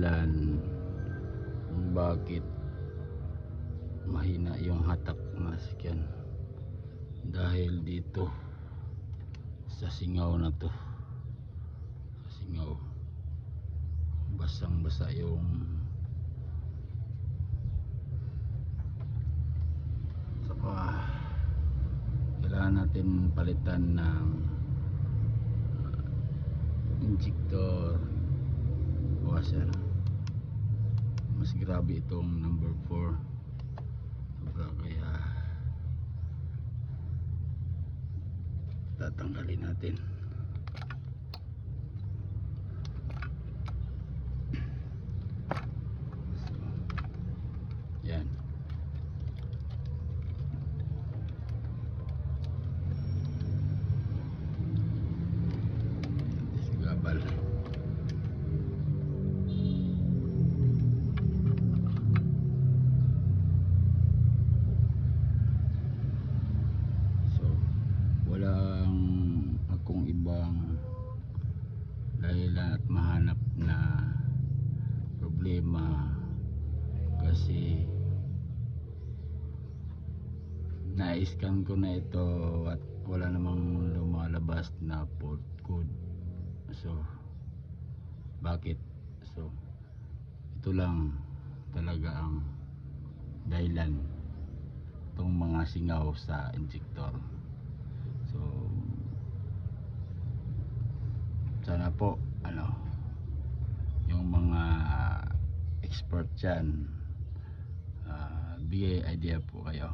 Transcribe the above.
dahilan kung bakit mahina yung hatak ng sasakyan, dahil dito sa singaw na to, sa singaw, basang basa yung saka kailangan natin palitan ng injector washer. Mas grabe itong number 4 sobra, kaya tatanggalin natin. Yan. Disgabal. So, walang akong ibang dahilan at mahanap na problema, kasi na-scan ko na ito at wala namang lumalabas na fault code. So bakit? So ito lang talaga ang dahilan, itong mga singaw sa injector. So sana po yung mga expert dyan, bigay idea po kayo.